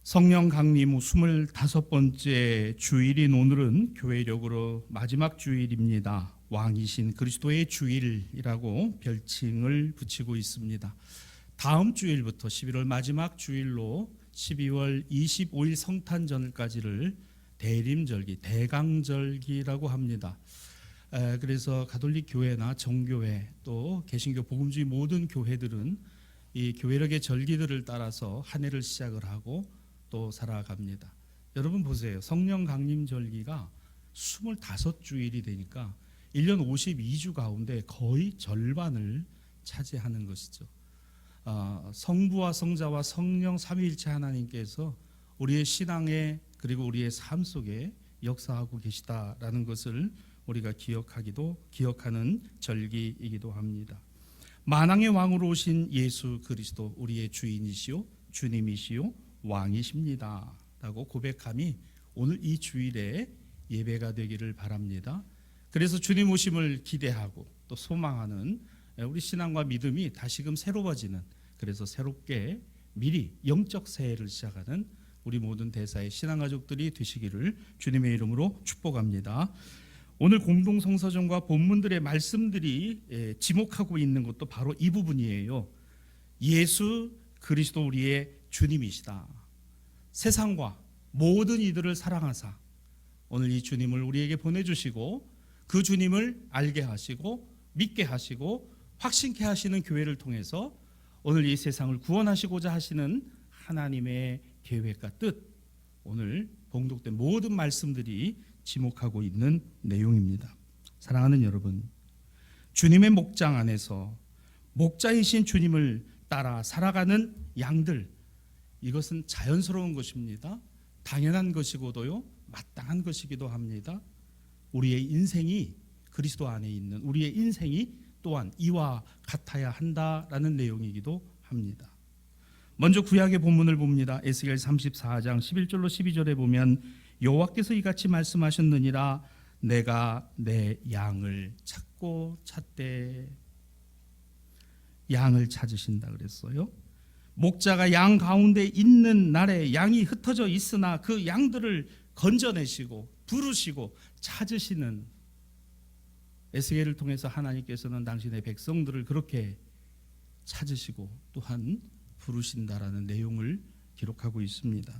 성령 강림 후 25번째 주일인 오늘은 교회력으로 마지막 주일입니다. 왕이신 그리스도의 주일이라고 별칭을 붙이고 있습니다. 다음 주일부터 11월 마지막 주일로 12월 25일 성탄절까지를 대림절기, 대강절기라고 합니다. 그래서 가톨릭 교회나 정교회 또 개신교 복음주의 모든 교회들은 이 교회력의 절기들을 따라서 한 해를 시작을 하고 또 살아갑니다. 여러분 보세요. 성령 강림 절기가 25주일이 되니까 1년 52주 가운데 거의 절반을 차지하는 것이죠. 성부와 성자와 성령 삼위일체 하나님께서 우리의 신앙에 그리고 우리의 삶 속에 역사하고 계시다라는 것을 우리가 기억하는 절기이기도 합니다. 만왕의 왕으로 오신 예수 그리스도 우리의 주인이시요 주님이시요 왕이십니다 라고 고백함이 오늘 이 주일에 예배가 되기를 바랍니다. 그래서 주님 오심을 기대하고 또 소망하는 우리 신앙과 믿음이 다시금 새로워지는, 그래서 새롭게 미리 영적 새해를 시작하는 우리 모든 대사의 신앙가족들이 되시기를 주님의 이름으로 축복합니다. 오늘 공동성서전과 본문들의 말씀들이 지목하고 있는 것도 바로 이 부분이에요. 예수 그리스도 우리의 주님이시다. 세상과 모든 이들을 사랑하사 오늘 이 주님을 우리에게 보내주시고 그 주님을 알게 하시고 믿게 하시고 확신케 하시는 교회를 통해서 오늘 이 세상을 구원하시고자 하시는 하나님의 계획과 뜻, 오늘 봉독된 모든 말씀들이 지목하고 있는 내용입니다. 사랑하는 여러분, 주님의 목장 안에서 목자이신 주님을 따라 살아가는 양들, 이것은 자연스러운 것입니다. 당연한 것이고도요, 마땅한 것이기도 합니다. 우리의 인생이 그리스도 안에 있는 우리의 인생이 또한 이와 같아야 한다라는 내용이기도 합니다. 먼저 구약의 본문을 봅니다. 에스겔 34장 11절로 12절에 보면 여호와께서 이같이 말씀하셨느니라, 내가 내 양을 찾고 찾되, 양을 찾으신다 그랬어요. 목자가 양 가운데 있는 날에 양이 흩어져 있으나 그 양들을 건져내시고 부르시고 찾으시는, 에스겔을 통해서 하나님께서는 당신의 백성들을 그렇게 찾으시고 또한 부르신다라는 내용을 기록하고 있습니다.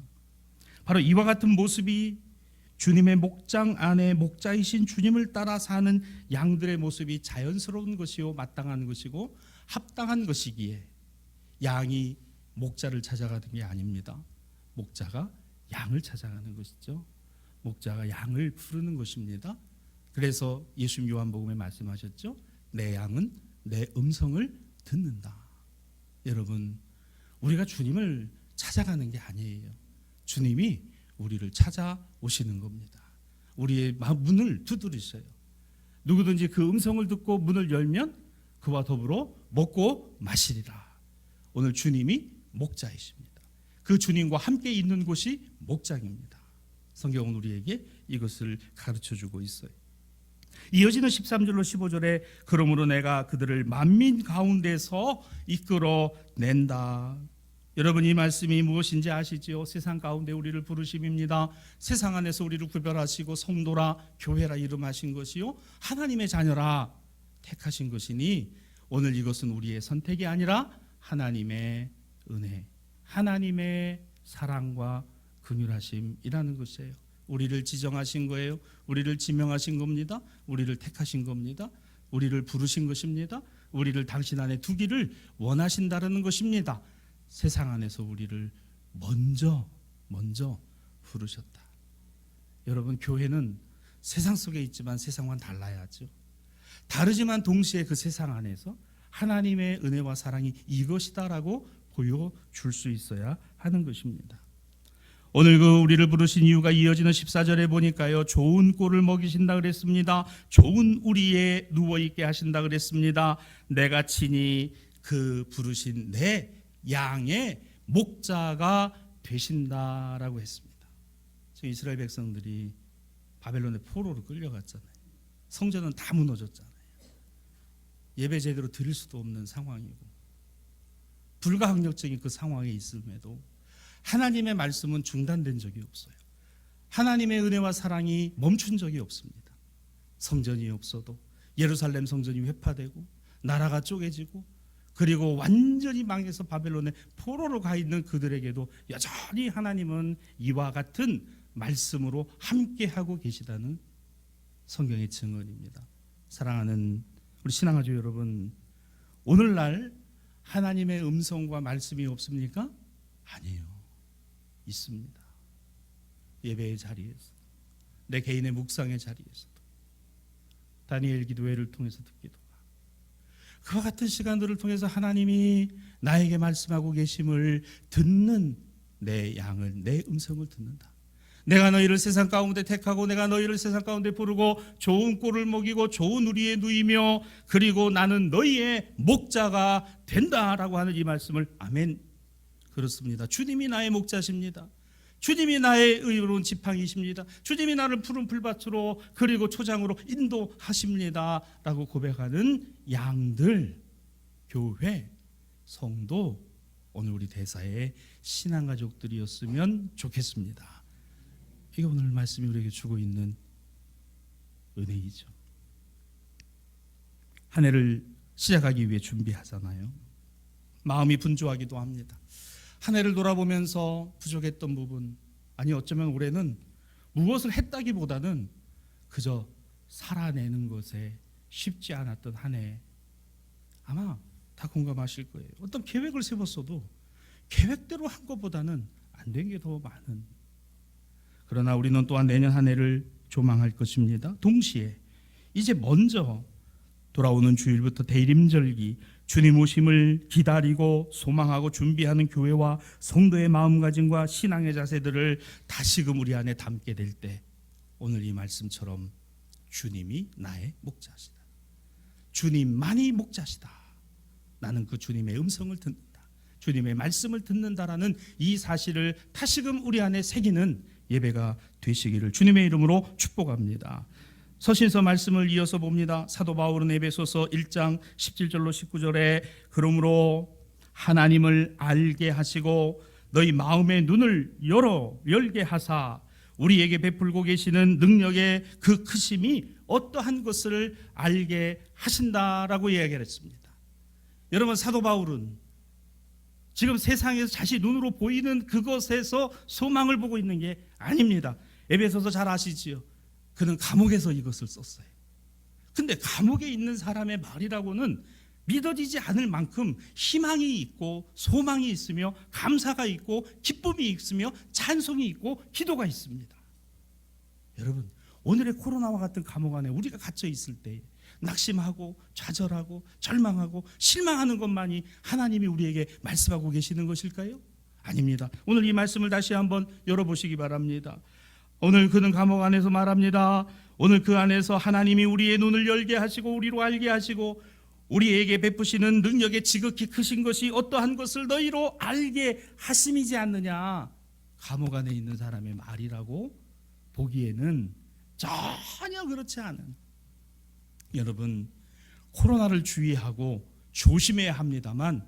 바로 이와 같은 모습이 주님의 목장 안에 목자이신 주님을 따라 사는 양들의 모습이 자연스러운 것이요 마땅한 것이고 합당한 것이기에 양이 목자를 찾아가는 게 아닙니다. 목자가 양을 찾아가는 것이죠. 목자가 양을 부르는 것입니다. 그래서 예수님 요한복음에 말씀하셨죠. 내 양은 내 음성을 듣는다. 여러분, 우리가 주님을 찾아가는 게 아니에요. 주님이 우리를 찾아오시는 겁니다. 우리의 문을 두드리셔요. 누구든지 그 음성을 듣고 문을 열면 그와 더불어 먹고 마시리라. 오늘 주님이 목자이십니다. 그 주님과 함께 있는 곳이 목장입니다. 성경은 우리에게 이것을 가르쳐주고 있어요. 이어지는 13절로 15절에 그러므로 내가 그들을 만민 가운데서 이끌어낸다. 여러분, 이 말씀이 무엇인지 아시지요? 세상 가운데 우리를 부르심입니다. 세상 안에서 우리를 구별하시고 성도라 교회라 이름하신 것이요 하나님의 자녀라 택하신 것이니 오늘 이것은 우리의 선택이 아니라 하나님의 은혜, 하나님의 사랑과 긍휼하심이라는 것이에요. 우리를 지정하신 거예요. 우리를 지명하신 겁니다. 우리를 택하신 겁니다. 우리를 부르신 것입니다. 우리를 당신 안에 두기를 원하신다는 것입니다. 세상 안에서 우리를 먼저 부르셨다. 여러분, 교회는 세상 속에 있지만 세상과는 달라야죠. 다르지만 동시에 그 세상 안에서 하나님의 은혜와 사랑이 이것이다라고 보여줄 수 있어야 하는 것입니다. 오늘 그 우리를 부르신 이유가 이어지는 14절에 보니까요, 좋은 꼴을 먹이신다 그랬습니다. 좋은 우리에 누워있게 하신다 그랬습니다. 내가 친히 그 부르신 내 양의 목자가 되신다라고 했습니다. 지금 이스라엘 백성들이 바벨론의 포로로 끌려갔잖아요. 성전은 다 무너졌잖아요. 예배 제대로 드릴 수도 없는 상황이고 불가항력적인 그 상황에 있음에도 하나님의 말씀은 중단된 적이 없어요. 하나님의 은혜와 사랑이 멈춘 적이 없습니다. 성전이 없어도 예루살렘 성전이 회파되고 나라가 쪼개지고 그리고 완전히 망해서 바벨론의 포로로 가 있는 그들에게도 여전히 하나님은 이와 같은 말씀으로 함께하고 계시다는 성경의 증언입니다. 사랑하는 우리 신앙가족 여러분, 오늘날 하나님의 음성과 말씀이 없습니까? 아니에요. 있습니다. 예배의 자리에서, 내 개인의 묵상의 자리에서도, 다니엘 기도회를 통해서 듣기도 하고, 그와 같은 시간들을 통해서 하나님이 나에게 말씀하고 계심을 듣는 내 양을, 내 음성을 듣는다. 내가 너희를 세상 가운데 택하고 내가 너희를 세상 가운데 부르고 좋은 꼴을 먹이고 좋은 우리에 누이며 그리고 나는 너희의 목자가 된다라고 하는 이 말씀을 아멘. 그렇습니다. 주님이 나의 목자십니다. 주님이 나의 의로운 지팡이십니다. 주님이 나를 푸른 풀밭으로 그리고 초장으로 인도하십니다 라고 고백하는 양들, 교회, 성도, 오늘 우리 대사의 신앙가족들이었으면 좋겠습니다. 이게 오늘 말씀이 우리에게 주고 있는 은혜이죠. 한 해를 시작하기 위해 준비하잖아요. 마음이 분주하기도 합니다. 한 해를 돌아보면서 부족했던 부분, 아니 어쩌면 올해는 무엇을 했다기보다는 그저 살아내는 것에 쉽지 않았던 한 해, 아마 다 공감하실 거예요. 어떤 계획을 세웠어도 계획대로 한 것보다는 안 된 게 더 많은, 그러나 우리는 또한 내년 한 해를 조망할 것입니다. 동시에 이제 먼저 돌아오는 주일부터 대림절기 주님 오심을 기다리고 소망하고 준비하는 교회와 성도의 마음가짐과 신앙의 자세들을 다시금 우리 안에 담게 될 때 오늘 이 말씀처럼 주님이 나의 목자시다, 주님만이 목자시다, 나는 그 주님의 음성을 듣는다, 주님의 말씀을 듣는다라는 이 사실을 다시금 우리 안에 새기는 예배가 되시기를 주님의 이름으로 축복합니다. 서신서 말씀을 이어서 봅니다. 사도 바울은 에베소서 1장 17절로 19절에 그러므로 하나님을 알게 하시고 너희 마음의 눈을 열게 하사 우리에게 베풀고 계시는 능력의 그 크심이 어떠한 것을 알게 하신다라고 이야기를 했습니다. 여러분, 사도 바울은 지금 세상에서 자신이 눈으로 보이는 그것에서 소망을 보고 있는 게 아닙니다. 에베소서 잘 아시지요? 그는 감옥에서 이것을 썼어요. 근데 감옥에 있는 사람의 말이라고는 믿어지지 않을 만큼 희망이 있고 소망이 있으며 감사가 있고 기쁨이 있으며 찬송이 있고 기도가 있습니다. 여러분, 오늘의 코로나와 같은 감옥 안에 우리가 갇혀 있을 때 낙심하고 좌절하고 절망하고 실망하는 것만이 하나님이 우리에게 말씀하고 계시는 것일까요? 아닙니다. 오늘 이 말씀을 다시 한번 열어보시기 바랍니다. 오늘 그는 감옥 안에서 말합니다. 오늘 그 안에서 하나님이 우리의 눈을 열게 하시고 우리로 알게 하시고 우리에게 베푸시는 능력의 지극히 크신 것이 어떠한 것을 너희로 알게 하심이지 않느냐. 감옥 안에 있는 사람의 말이라고 보기에는 전혀 그렇지 않은, 여러분, 코로나를 주의하고 조심해야 합니다만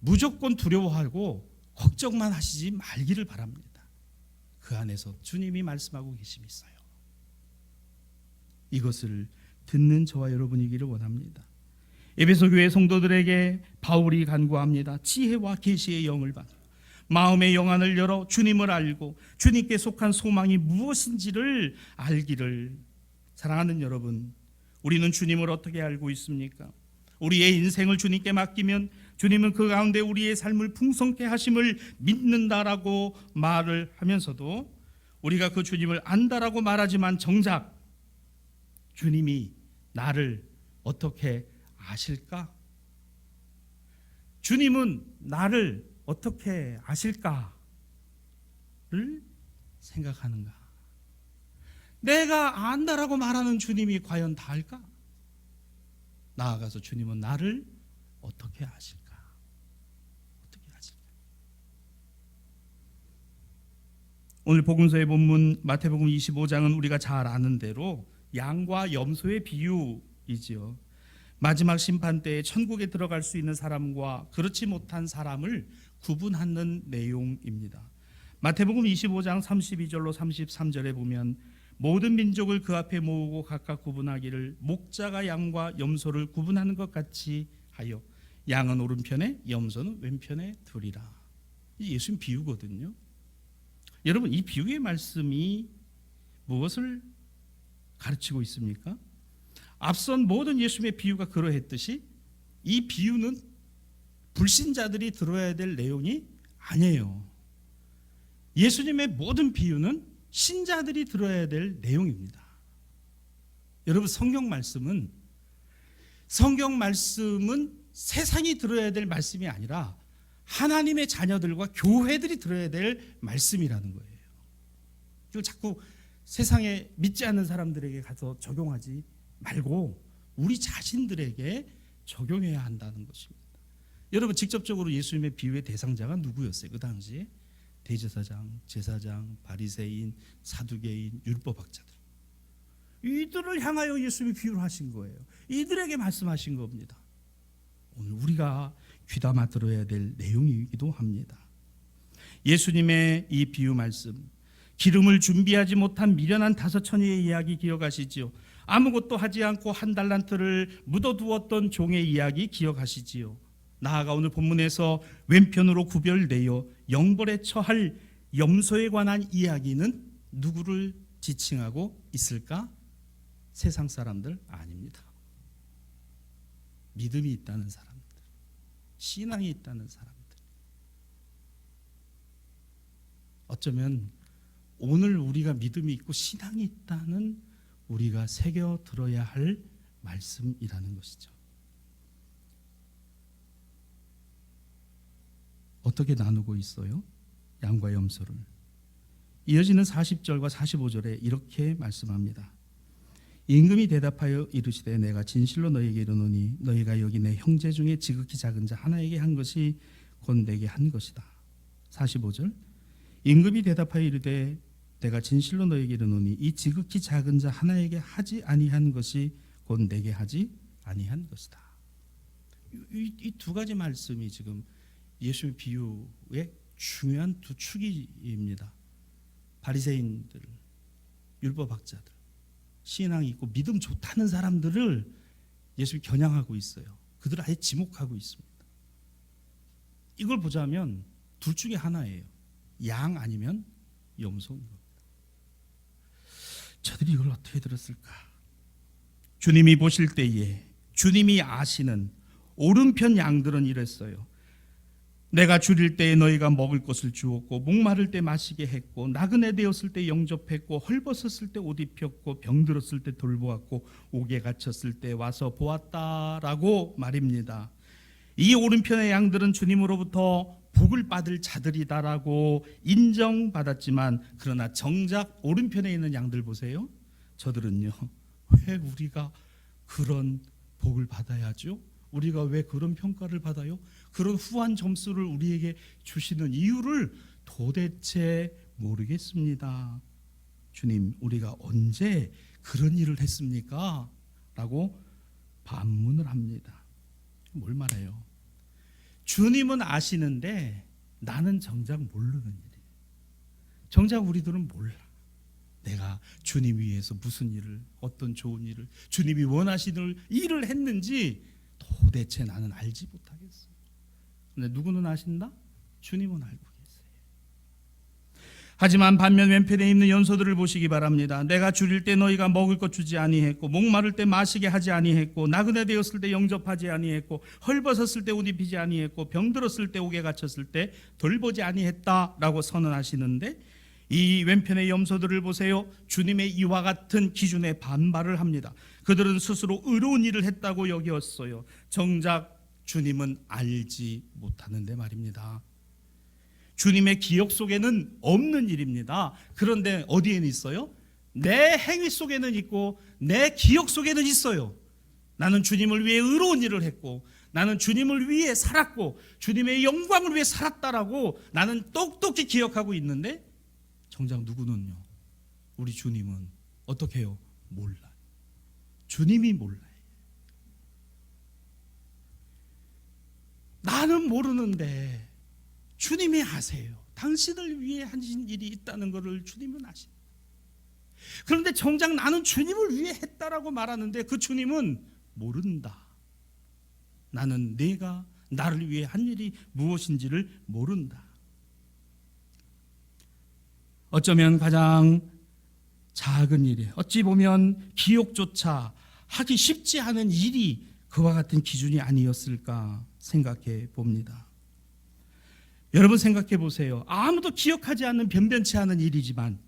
무조건 두려워하고 걱정만 하시지 말기를 바랍니다. 그 안에서 주님이 말씀하고 계심이 있어요. 이것을 듣는 저와 여러분이기를 원합니다. 에베소 교회 성도들에게 바울이 간구합니다. 지혜와 계시의 영을 받아 마음의 영안을 열어 주님을 알고 주님께 속한 소망이 무엇인지를 알기를. 사랑하는 여러분, 우리는 주님을 어떻게 알고 있습니까? 우리의 인생을 주님께 맡기면 주님은 그 가운데 우리의 삶을 풍성케 하심을 믿는다라고 말을 하면서도 우리가 그 주님을 안다라고 말하지만 정작 주님이 나를 어떻게 아실까? 주님은 나를 어떻게 아실까를 생각하는가? 내가 안다라고 말하는 주님이 과연 다 알까? 나아가서 주님은 나를 어떻게 아실까? 어떻게 아실까? 오늘 복음서의 본문 마태복음 25장은 우리가 잘 아는 대로 양과 염소의 비유이지요. 마지막 심판 때에 천국에 들어갈 수 있는 사람과 그렇지 못한 사람을 구분하는 내용입니다. 마태복음 25장 32절로 33절에 보면 모든 민족을 그 앞에 모으고 각각 구분하기를 목자가 양과 염소를 구분하는 것 같이 하여 양은 오른편에 염소는 왼편에 두리라. 이 예수님 비유거든요. 여러분, 이 비유의 말씀이 무엇을 가르치고 있습니까? 앞선 모든 예수님의 비유가 그러했듯이 이 비유는 불신자들이 들어야 될 내용이 아니에요. 예수님의 모든 비유는 신자들이 들어야 될 내용입니다. 여러분, 성경 말씀은 세상이 들어야 될 말씀이 아니라 하나님의 자녀들과 교회들이 들어야 될 말씀이라는 거예요. 이걸 자꾸 세상에 믿지 않는 사람들에게 가서 적용하지 말고 우리 자신들에게 적용해야 한다는 것입니다. 여러분, 직접적으로 예수님의 비유의 대상자가 누구였어요? 그 당시에 대제사장, 제사장, 바리새인, 사두개인, 율법학자들, 이들을 향하여 예수님이 비유를 하신 거예요. 이들에게 말씀하신 겁니다. 오늘 우리가 귀담아 들어야 될 내용이기도 합니다. 예수님의 이 비유 말씀, 기름을 준비하지 못한 미련한 5처녀의 이야기 기억하시지요? 아무것도 하지 않고 1달란트를 묻어두었던 종의 이야기 기억하시지요? 나아가 오늘 본문에서 왼편으로 구별되어 영벌에 처할 염소에 관한 이야기는 누구를 지칭하고 있을까? 세상 사람들 아닙니다. 믿음이 있다는 사람들, 신앙이 있다는 사람들. 어쩌면 오늘 우리가 믿음이 있고 신앙이 있다는 우리가 새겨 들어야 할 말씀이라는 것이죠. 어떻게 나누고 있어요? 양과 염소를. 이어지는 40절과 45절에 이렇게 말씀합니다. 임금이 대답하여 이르시되 내가 진실로 너희에게 이르노니 너희가 여기 내 형제 중에 지극히 작은 자 하나에게 한 것이 곧 내게 한 것이다. 45절. 임금이 대답하여 이르되 내가 진실로 너희에게 이르노니 이 지극히 작은 자 하나에게 하지 아니한 것이 곧 내게 하지 아니한 것이다. 이 두 가지 말씀이 지금 예수의 비유의 중요한 두 축입니다. 바리새인들, 율법학자들, 신앙이 있고 믿음 좋다는 사람들을 예수님이 겨냥하고 있어요. 그들을 아예 지목하고 있습니다. 이걸 보자면 둘 중에 하나예요. 양 아니면 염소인 겁니다. 저들이 이걸 어떻게 들었을까? 주님이 보실 때에 주님이 아시는 오른편 양들은 이랬어요. 내가 줄일 때에 너희가 먹을 것을 주었고 목마를 때 마시게 했고 나그네 되었을 때 영접했고 헐벗었을 때 옷 입혔고 병들었을 때 돌보았고 옥에 갇혔을 때 와서 보았다라고 말입니다. 이 오른편의 양들은 주님으로부터 복을 받을 자들이다라고 인정받았지만 그러나 정작 오른편에 있는 양들 보세요. 저들은요, 왜 우리가 그런 복을 받아야죠? 우리가 왜 그런 평가를 받아요? 그런 후한 점수를 우리에게 주시는 이유를 도대체 모르겠습니다. 주님, 우리가 언제 그런 일을 했습니까? 라고 반문을 합니다. 뭘 말해요? 주님은 아시는데 나는 정작 모르는 일이에요. 정작 우리들은 몰라. 내가 주님 위해서 무슨 일을, 어떤 좋은 일을, 주님이 원하시는 일을 했는지 도대체 나는 알지 못하겠어요. 근데 누구는 아신다? 주님은 알고 계세요. 하지만 반면 왼편에 있는 염소들을 보시기 바랍니다. 내가 줄일 때 너희가 먹을 것 주지 아니했고 목마를 때 마시게 하지 아니했고 나그네 되었을 때 영접하지 아니했고 헐벗었을 때 옷 입히지 아니했고 병들었을 때 옥에 갇혔을 때 돌보지 아니했다라고 선언하시는데 이 왼편의 염소들을 보세요. 주님의 이와 같은 기준에 반발을 합니다. 그들은 스스로 의로운 일을 했다고 여겼어요. 정작 주님은 알지 못하는데 말입니다. 주님의 기억 속에는 없는 일입니다. 그런데 어디에는 있어요? 내 행위 속에는 있고 내 기억 속에는 있어요. 나는 주님을 위해 의로운 일을 했고 나는 주님을 위해 살았고 주님의 영광을 위해 살았다라고 나는 똑똑히 기억하고 있는데 정작 누구는요? 우리 주님은 어떻게 해요? 몰라요. 주님이 몰라요. 나는 모르는데 주님이 아세요. 당신을 위해 하신 일이 있다는 것을 주님은 아십니다. 그런데 정작 나는 주님을 위해 했다라고 말하는데 그 주님은 모른다. 나는 내가 나를 위해 한 일이 무엇인지를 모른다. 어쩌면 가장 작은 일에 어찌 보면 기억조차 하기 쉽지 않은 일이 그와 같은 기준이 아니었을까 생각해 봅니다. 여러분 생각해 보세요. 아무도 기억하지 않는 변변치 않은 일이지만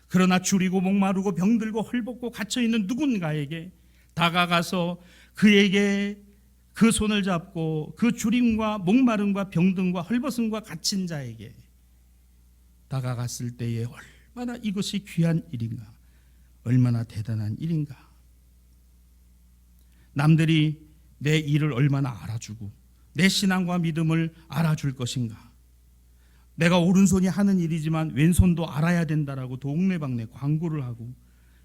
그러나 줄이고 목마르고 병들고 헐벗고 갇혀있는 누군가에게 다가가서 그에게 그 손을 잡고 그 줄임과 목마름과 병든과 헐벗음과 갇힌 자에게 다가갔을 때에 얼마나 이것이 귀한 일인가, 얼마나 대단한 일인가. 남들이 내 일을 얼마나 알아주고 내 신앙과 믿음을 알아줄 것인가. 내가 오른손이 하는 일이지만 왼손도 알아야 된다라고 동네방네 광고를 하고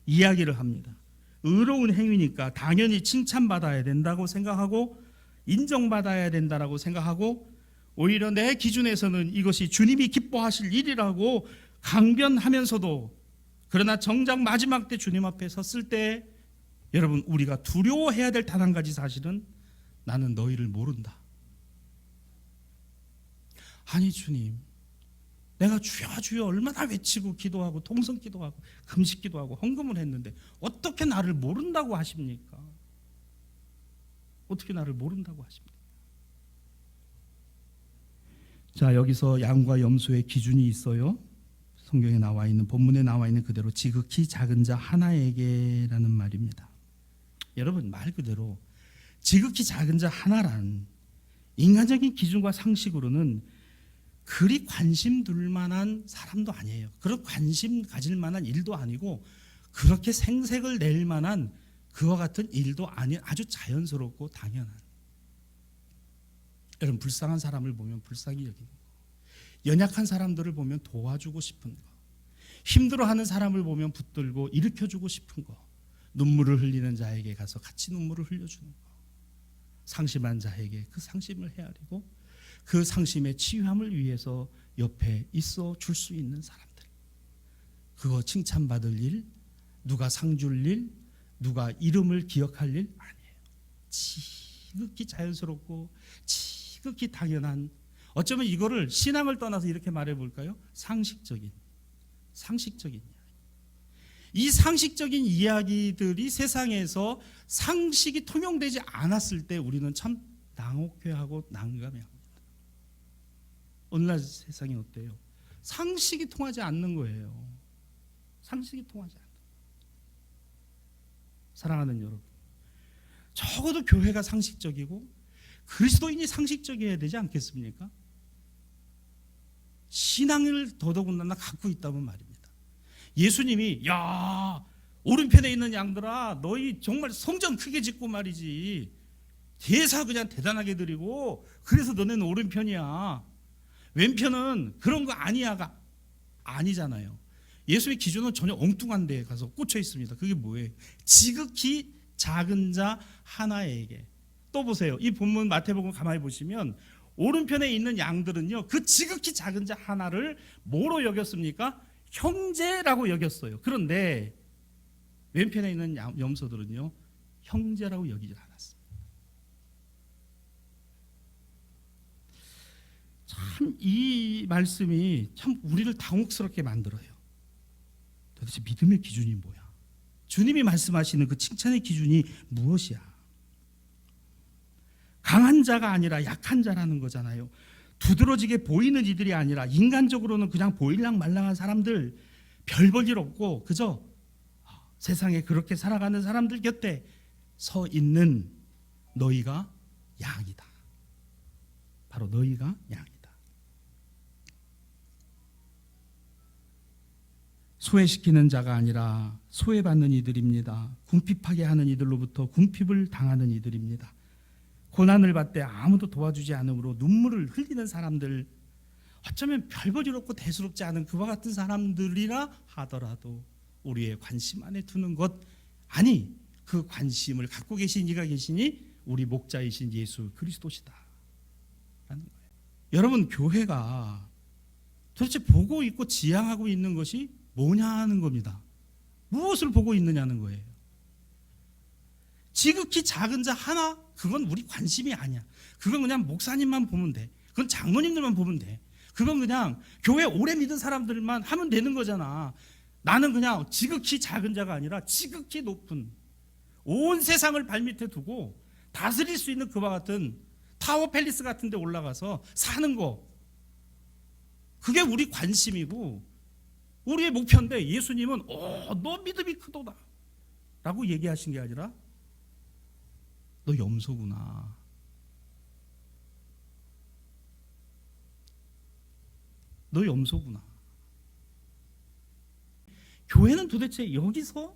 이야기를 합니다. 의로운 행위니까 당연히 칭찬받아야 된다고 생각하고 인정받아야 된다라고 생각하고 오히려 내 기준에서는 이것이 주님이 기뻐하실 일이라고 강변하면서도 그러나 정작 마지막 때 주님 앞에 섰을 때 여러분 우리가 두려워해야 될 단 한 가지 사실은 나는 너희를 모른다. 아니 주님, 내가 주여 주여 얼마나 외치고 기도하고 통성 기도하고 금식 기도하고 헌금을 했는데 어떻게 나를 모른다고 하십니까? 어떻게 나를 모른다고 하십니까? 자, 여기서 양과 염소의 기준이 있어요. 성경에 나와 있는 본문에 나와 있는 그대로 지극히 작은 자 하나에게라는 말입니다. 여러분 말 그대로 지극히 작은 자 하나란 인간적인 기준과 상식으로는 그리 관심 둘 만한 사람도 아니에요. 그런 관심 가질 만한 일도 아니고 그렇게 생색을 낼 만한 그와 같은 일도 아닌 아주 자연스럽고 당연한. 여러분 불쌍한 사람을 보면 불쌍히 여기는 거, 연약한 사람들을 보면 도와주고 싶은 거, 힘들어하는 사람을 보면 붙들고 일으켜주고 싶은 거, 눈물을 흘리는 자에게 가서 같이 눈물을 흘려주는 거, 상심한 자에게 그 상심을 헤아리고 그 상심의 치유함을 위해서 옆에 있어 줄 수 있는 사람들, 그거 칭찬받을 일, 누가 상 줄 일, 누가 이름을 기억할 일 아니에요. 지극히 자연스럽고 지극히 당연한, 어쩌면 이거를 신앙을 떠나서 이렇게 말해볼까요? 상식적인 이야기. 이 상식적인 이야기들이 세상에서 상식이 통용되지 않았을 때 우리는 참 난혹해하고 난감해합니다. 오늘날 세상이 어때요? 상식이 통하지 않는 거예요. 상식이 통하지 않는. 사랑하는 여러분, 적어도 교회가 상식적이고 그리스도인이 상식적이어야 되지 않겠습니까? 신앙을 더더군다나 갖고 있다면 말입니다. 예수님이 야 오른편에 있는 양들아 너희 정말 성전 크게 짓고 말이지 대사 그냥 대단하게 드리고 그래서 너네는 오른편이야, 왼편은 그런 거 아니야가 아니잖아요. 예수의 기준은 전혀 엉뚱한 데에 가서 꽂혀 있습니다. 그게 뭐예요? 지극히 작은 자 하나에게. 또 보세요. 이 본문 마태복음 가만히 보시면 오른편에 있는 양들은요, 그 지극히 작은 자 하나를 뭐로 여겼습니까? 형제라고 여겼어요. 그런데 왼편에 있는 염소들은요, 형제라고 여기지 않았습니다. 참 이 말씀이 참 우리를 당혹스럽게 만들어요. 도대체 믿음의 기준이 뭐야? 주님이 말씀하시는 그 칭찬의 기준이 무엇이야? 강한 자가 아니라 약한 자라는 거잖아요. 두드러지게 보이는 이들이 아니라 인간적으로는 그냥 보일랑 말랑한 사람들, 별 볼 일 없고 그저 세상에 그렇게 살아가는 사람들 곁에 서 있는 너희가 양이다. 바로 너희가 양이다. 소외시키는 자가 아니라 소외받는 이들입니다. 궁핍하게 하는 이들로부터 궁핍을 당하는 이들입니다. 고난을 받되 아무도 도와주지 않으므로 눈물을 흘리는 사람들, 어쩌면 별볼일 없고 대수롭지 않은 그와 같은 사람들이라 하더라도 우리의 관심 안에 두는 것, 아니 그 관심을 갖고 계신 이가 계시니 우리 목자이신 예수 그리스도시다 라는 거예요. 여러분 교회가 도대체 보고 있고 지향하고 있는 것이 뭐냐는 겁니다. 무엇을 보고 있느냐는 거예요. 지극히 작은 자 하나, 그건 우리 관심이 아니야. 그건 그냥 목사님만 보면 돼. 그건 장로님들만 보면 돼. 그건 그냥 교회 오래 믿은 사람들만 하면 되는 거잖아. 나는 그냥 지극히 작은 자가 아니라 지극히 높은, 온 세상을 발밑에 두고 다스릴 수 있는 그와 같은 타워 팰리스 같은 데 올라가서 사는 거, 그게 우리 관심이고 우리의 목표인데, 예수님은 너 믿음이 크도다 라고 얘기하신 게 아니라 너 염소구나, 너 염소구나. 교회는 도대체 여기서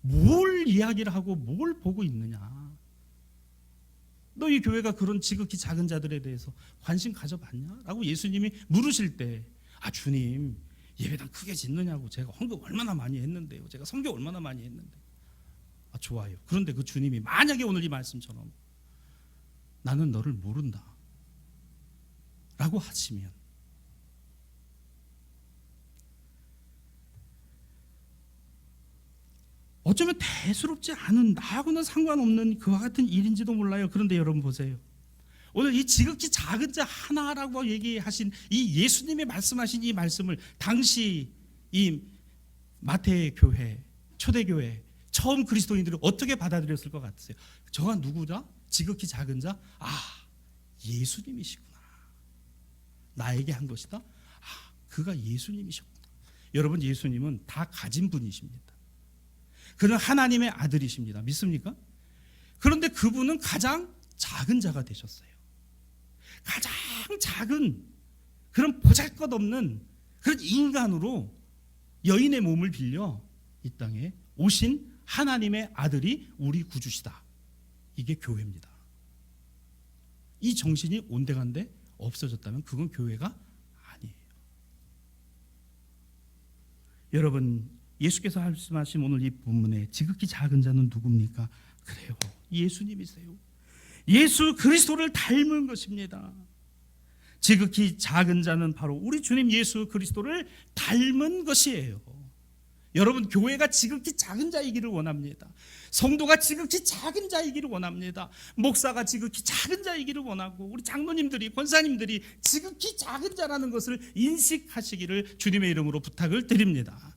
뭘 이야기를 하고 뭘 보고 있느냐. 너희 교회가 그런 지극히 작은 자들에 대해서 관심 가져봤냐? 라고 예수님이 물으실 때, 주님, 예배당 크게 짓느냐고 제가 헌금 얼마나 많이 했는데요, 제가 선교 얼마나 많이 했는데. 좋아요. 그런데 그 주님이 만약에 오늘 이 말씀처럼 나는 너를 모른다 라고 하시면, 어쩌면 대수롭지 않은, 나하고는 상관없는 그와 같은 일인지도 몰라요. 그런데 여러분 보세요. 오늘 이 지극히 작은 자 하나라고 얘기하신 이 예수님이 말씀하신 이 말씀을 당시 이 마태 교회, 초대교회 처음 그리스도인들이 어떻게 받아들였을 것 같으세요? 저가 누구다? 지극히 작은 자? 예수님이시구나. 나에게 한 것이다? 그가 예수님이셨구나. 여러분, 예수님은 다 가진 분이십니다. 그는 하나님의 아들이십니다. 믿습니까? 그런데 그분은 가장 작은 자가 되셨어요. 가장 작은, 그런 보잘것없는 그런 인간으로 여인의 몸을 빌려 이 땅에 오신 하나님의 아들이 우리 구주시다. 이게 교회입니다. 이 정신이 온데간데 없어졌다면 그건 교회가 아니에요. 여러분, 예수께서 말씀하신 오늘 이 본문에 지극히 작은 자는 누굽니까? 그래요, 예수님이세요. 예수 그리스도를 닮은 것입니다. 지극히 작은 자는 바로 우리 주님 예수 그리스도를 닮은 것이에요. 여러분, 교회가 지극히 작은 자이기를 원합니다. 성도가 지극히 작은 자이기를 원합니다. 목사가 지극히 작은 자이기를 원하고, 우리 장로님들이, 권사님들이 지극히 작은 자라는 것을 인식하시기를 주님의 이름으로 부탁을 드립니다.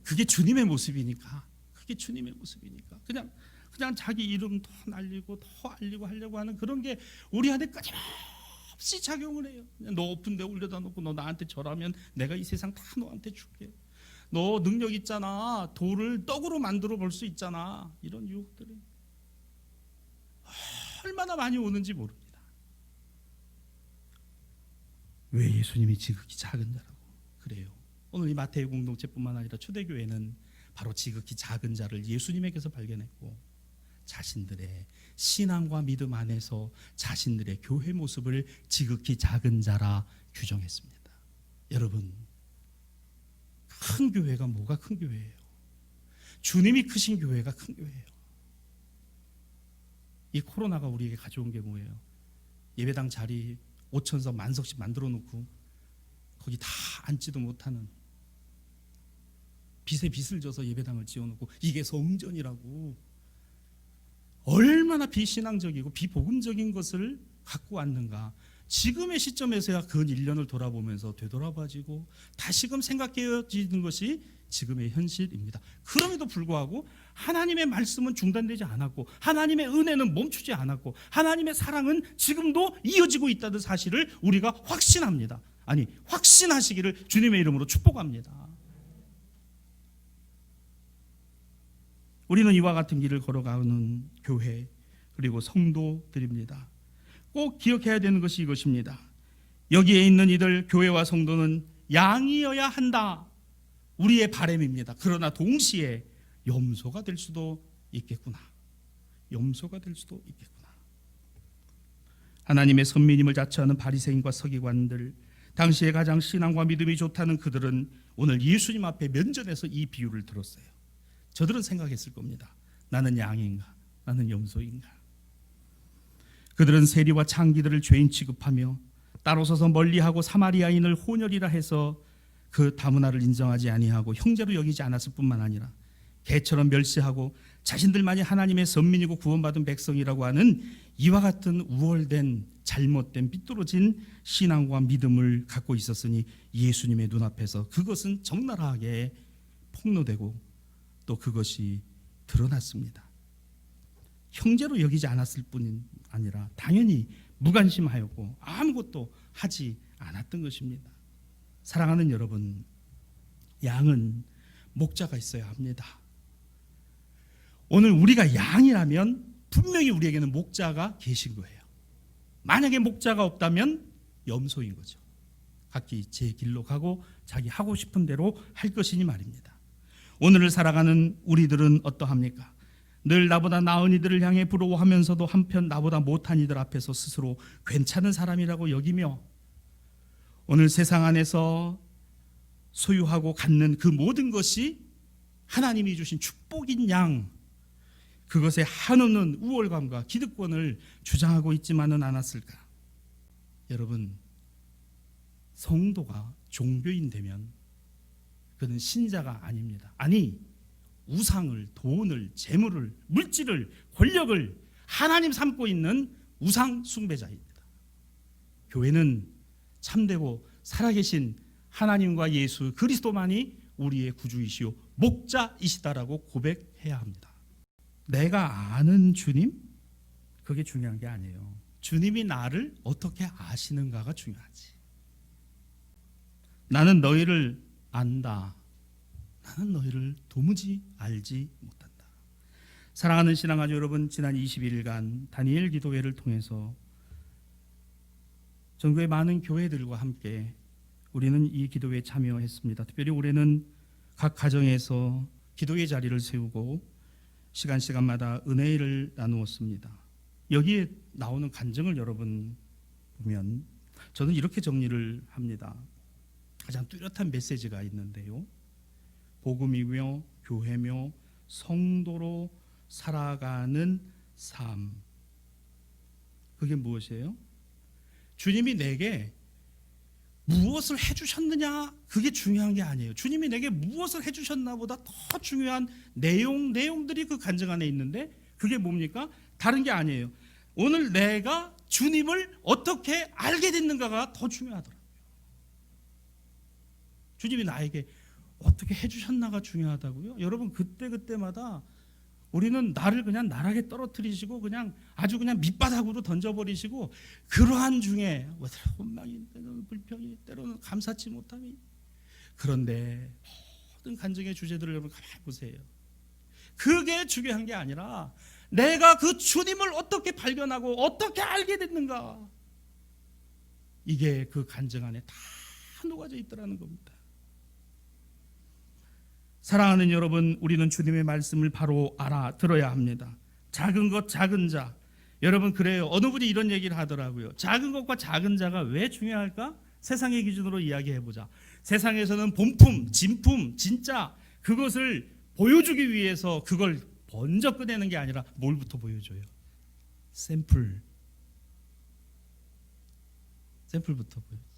그게 주님의 모습이니까. 그게 주님의 모습이니까. 그냥 자기 이름 더 날리고 더 알리고 하려고 하는 그런 게 우리 안에 끊임없이 작용을 해요. 너 높은 데 올려다 놓고 너 나한테 절하면 내가 이 세상 다 너한테 줄게. 너 능력 있잖아. 돌을 떡으로 만들어 볼 수 있잖아. 이런 유혹들이 얼마나 많이 오는지 모릅니다. 왜 예수님이 지극히 작은 자라고 그래요? 오늘 이 마태의 공동체뿐만 아니라 초대교회는 바로 지극히 작은 자를 예수님에게서 발견했고, 자신들의 신앙과 믿음 안에서 자신들의 교회 모습을 지극히 작은 자라 규정했습니다. 여러분, 큰 교회가 뭐가 큰 교회예요? 주님이 크신 교회가 큰 교회예요. 이 코로나가 우리에게 가져온 게 뭐예요? 예배당 자리 5,000석, 10,000석씩 만들어 놓고 거기 다 앉지도 못하는, 빚에 빚을 져서 예배당을 지어놓고, 이게 성전이라고. 얼마나 비신앙적이고 비복음적인 것을 갖고 왔는가. 지금의 시점에서야 그 1년을 돌아보면서 되돌아봐지고 다시금 생각해지는 것이 지금의 현실입니다. 그럼에도 불구하고 하나님의 말씀은 중단되지 않았고, 하나님의 은혜는 멈추지 않았고, 하나님의 사랑은 지금도 이어지고 있다는 사실을 우리가 확신합니다. 확신하시기를 주님의 이름으로 축복합니다. 우리는 이와 같은 길을 걸어가는 교회, 그리고 성도들입니다. 꼭 기억해야 되는 것이 이것입니다. 여기에 있는 이들 교회와 성도는 양이어야 한다. 우리의 바람입니다. 그러나 동시에 염소가 될 수도 있겠구나. 염소가 될 수도 있겠구나. 하나님의 선민임을 자처하는 바리새인과 서기관들, 당시에 가장 신앙과 믿음이 좋다는 그들은 오늘 예수님 앞에 면전에서 이 비유를 들었어요. 저들은 생각했을 겁니다. 나는 양인가? 나는 염소인가? 그들은 세리와 창기들을 죄인 취급하며 따로 서서 멀리하고 사마리아인을 혼혈이라 해서 그 다문화를 인정하지 아니하고 형제로 여기지 않았을 뿐만 아니라 개처럼 멸시하고 자신들만이 하나님의 선민이고 구원받은 백성이라고 하는 이와 같은 우월된 잘못된 삐뚤어진 신앙과 믿음을 갖고 있었으니 예수님의 눈앞에서 그것은 적나라하게 폭로되고 또 그것이 드러났습니다. 형제로 여기지 않았을 뿐 아니라 당연히 무관심하였고 아무것도 하지 않았던 것입니다. 사랑하는 여러분, 양은 목자가 있어야 합니다. 오늘 우리가 양이라면 분명히 우리에게는 목자가 계신 거예요. 만약에 목자가 없다면 염소인 거죠. 각기 제 길로 가고 자기 하고 싶은 대로 할 것이니 말입니다. 오늘을 살아가는 우리들은 어떠합니까? 늘 나보다 나은 이들을 향해 부러워하면서도 한편 나보다 못한 이들 앞에서 스스로 괜찮은 사람이라고 여기며 오늘 세상 안에서 소유하고 갖는 그 모든 것이 하나님이 주신 축복인 양, 그것에 한없는 우월감과 기득권을 주장하고 있지만은 않았을까? 여러분, 성도가 종교인 되면 그는 신자가 아닙니다. 아니, 우상을, 돈을, 재물을, 물질을, 권력을 하나님 삼고 있는 우상 숭배자입니다. 교회는 참되고 살아계신 하나님과 예수 그리스도만이 우리의 구주이시오 목자이시다라고 고백해야 합니다. 내가 아는 주님? 그게 중요한 게 아니에요. 주님이 나를 어떻게 아시는가가 중요하지. 나는 너희를 안다. 나는 너희를 도무지 알지 못한다. 사랑하는 신앙가족 여러분, 지난 21일간 다니엘 기도회를 통해서 전국의 많은 교회들과 함께 우리는 이 기도회에 참여했습니다. 특별히 올해는 각 가정에서 기도의 자리를 세우고 시간마다 은혜를 나누었습니다. 여기에 나오는 간증을 여러분 보면 저는 이렇게 정리를 합니다. 가장 뚜렷한 메시지가 있는데요. 복음이며 교회며 성도로 살아가는 삶. 그게 무엇이에요? 주님이 내게 무엇을 해주셨느냐, 그게 중요한 게 아니에요. 주님이 내게 무엇을 해주셨나 보다 더 중요한 내용들이 그 간증 안에 있는데 그게 뭡니까? 다른 게 아니에요. 오늘 내가 주님을 어떻게 알게 됐는가가 더 중요하더라고요. 주님이 나에게 어떻게 해주셨나가 중요하다고요? 여러분, 그때마다 우리는 나를 그냥 나락에 떨어뜨리시고 그냥 아주 그냥 밑바닥으로 던져버리시고 그러한 중에 원망이 때로는 불평이 때로는 감사치 못함이, 그런데 모든 간증의 주제들을 여러분 가만히 보세요. 그게 중요한 게 아니라 내가 그 주님을 어떻게 발견하고 어떻게 알게 됐는가, 이게 그 간증 안에 다 녹아져 있더라는 겁니다. 사랑하는 여러분, 우리는 주님의 말씀을 바로 알아들어야 합니다. 작은 것 작은 자, 여러분 그래요. 어느 분이 이런 얘기를 하더라고요. 작은 것과 작은 자가 왜 중요할까? 세상의 기준으로 이야기해보자. 세상에서는 본품, 진품, 진짜 그것을 보여주기 위해서 그걸 먼저 꺼내는 게 아니라 뭘부터 보여줘요? 샘플부터 보여줘요.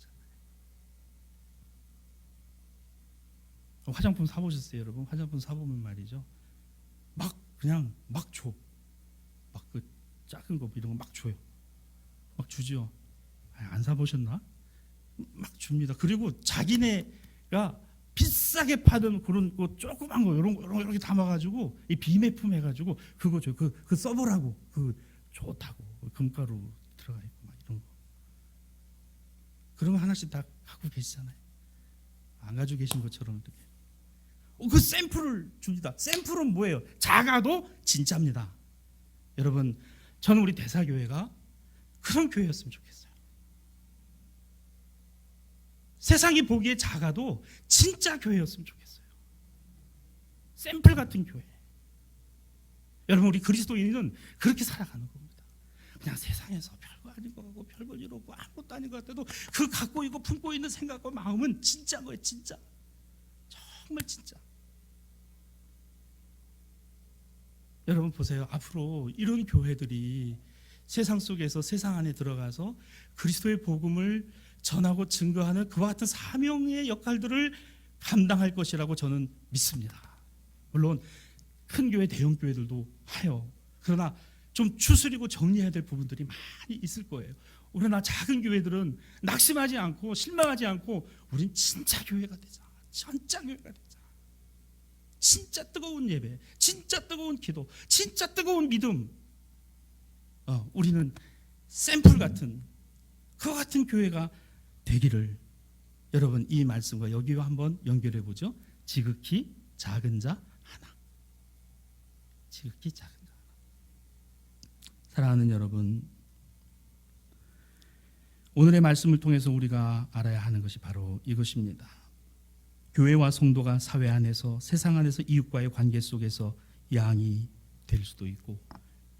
화장품 사보셨어요, 여러분? 화장품 사보면 말이죠, 그냥 막 줘. 막 그 작은 거 이런 거 막 줘요. 막 주죠. 안 사보셨나? 막 줍니다. 그리고 자기네가 비싸게 파는 그런 거 조그만 거 이런 거 이렇게 담아가지고 이 비매품 해가지고 그거 줘요. 그 써보라고. 그 좋다고 금가루 들어가 있고 막 이런 거. 그런 거 하나씩 다 갖고 계시잖아요. 안 가지고 계신 것처럼 이렇게. 그 샘플을 줍니다. 샘플은 뭐예요? 작아도 진짜입니다. 여러분, 저는 우리 대사교회가 그런 교회였으면 좋겠어요. 세상이 보기에 작아도 진짜 교회였으면 좋겠어요. 샘플 같은 교회. 여러분, 우리 그리스도인은 그렇게 살아가는 겁니다. 그냥 세상에서 별거 아닌 것 같고 별볼 일 없고 아무것도 아닌 것 같아도 그 갖고 있고 품고 있는 생각과 마음은 진짜인 거예요. 진짜. 정말 진짜. 여러분 보세요. 앞으로 이런 교회들이 세상 속에서 세상 안에 들어가서 그리스도의 복음을 전하고 증거하는 그와 같은 사명의 역할들을 감당할 것이라고 저는 믿습니다. 물론 큰 교회, 대형 교회들도 하여, 그러나 좀 추스리고 정리해야 될 부분들이 많이 있을 거예요. 그러나 작은 교회들은 낙심하지 않고 실망하지 않고 우린 진짜 교회가 되자, 진짜 교회가 되자, 진짜 뜨거운 예배, 진짜 뜨거운 기도, 진짜 뜨거운 믿음, 우리는 샘플 같은 그와 같은 교회가 되기를, 여러분 이 말씀과 여기와 한번 연결해 보죠. 지극히 작은 자 하나. 지극히 작은 자 하나. 사랑하는 여러분, 오늘의 말씀을 통해서 우리가 알아야 하는 것이 바로 이것입니다. 교회와 성도가 사회 안에서, 세상 안에서 이웃과의 관계 속에서 양이 될 수도 있고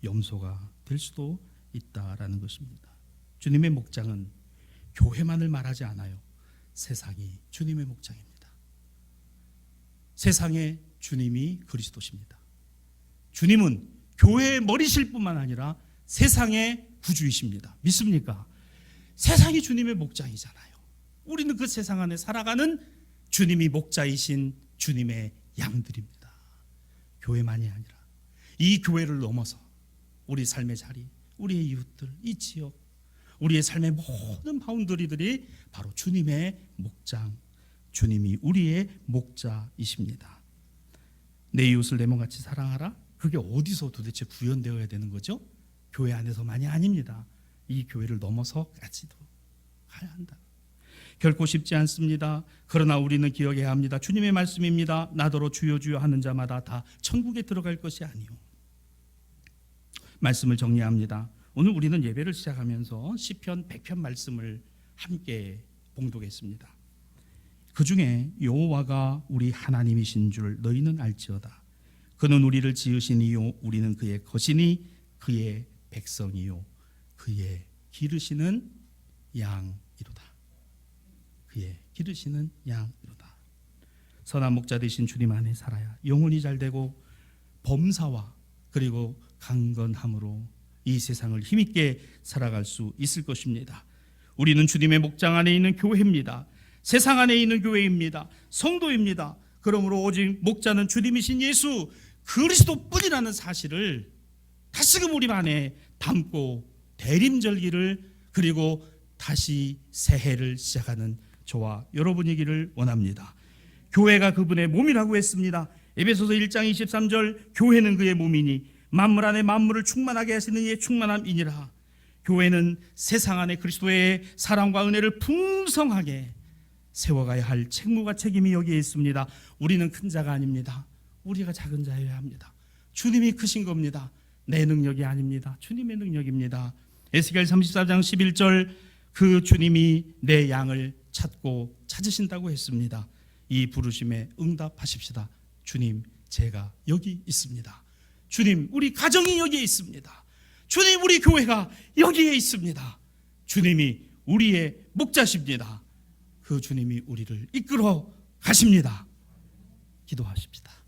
염소가 될 수도 있다라는 것입니다. 주님의 목장은 교회만을 말하지 않아요. 세상이 주님의 목장입니다. 세상의 주님이 그리스도십니다. 주님은 교회의 머리실 뿐만 아니라 세상의 구주이십니다. 믿습니까? 세상이 주님의 목장이잖아요. 우리는 그 세상 안에 살아가는 주님이 목자이신 주님의 양들입니다. 교회만이 아니라 이 교회를 넘어서 우리 삶의 자리, 우리의 이웃들, 이 지역, 우리의 삶의 모든 바운더리들이 바로 주님의 목장, 주님이 우리의 목자이십니다. 내 이웃을 내 몸같이 사랑하라. 그게 어디서 도대체 구현되어야 되는 거죠? 교회 안에서만이 아닙니다. 이 교회를 넘어서까지도 가야 한다. 결코 쉽지 않습니다. 그러나 우리는 기억해야 합니다. 주님의 말씀입니다. 나더러 주여 주여 하는 자마다 다 천국에 들어갈 것이 아니요. 말씀을 정리합니다. 오늘 우리는 예배를 시작하면서 시편 100편 말씀을 함께 봉독했습니다. 그 중에 여호와가 우리 하나님이신 줄 너희는 알지어다. 그는 우리를 지으시니요 우리는 그의 것이니 그의 백성이요 그의 기르시는 양이로다. 그의 기르시는 양이로다. 선한 목자 되신 주님 안에 살아야 영혼이 잘되고 범사와 그리고 강건함으로 이 세상을 힘있게 살아갈 수 있을 것입니다. 우리는 주님의 목장 안에 있는 교회입니다. 세상 안에 있는 교회입니다. 성도입니다. 그러므로 오직 목자는 주님이신 예수 그리스도뿐이라는 사실을 다시금 우리 안에 담고 대림절기를 그리고 다시 새해를 시작하는 저와 여러분이기를 원합니다. 교회가 그분의 몸이라고 했습니다. 에베소서 1장 23절 교회는 그의 몸이니 만물 안에 만물을 충만하게 하시는 이의 충만함이니라. 교회는 세상 안에 그리스도의 사랑과 은혜를 풍성하게 세워가야 할 책무가 책임이 여기에 있습니다. 우리는 큰 자가 아닙니다. 우리가 작은 자여야 합니다. 주님이 크신 겁니다. 내 능력이 아닙니다. 주님의 능력입니다. 에스겔 34장 11절 그 주님이 내 양을 찾고 찾으신다고 했습니다. 이 부르심에 응답하십시다. 주님 제가 여기 있습니다. 주님 우리 가정이 여기에 있습니다. 주님 우리 교회가 여기에 있습니다. 주님이 우리의 목자십니다. 그 주님이 우리를 이끌어 가십니다. 기도하십시다.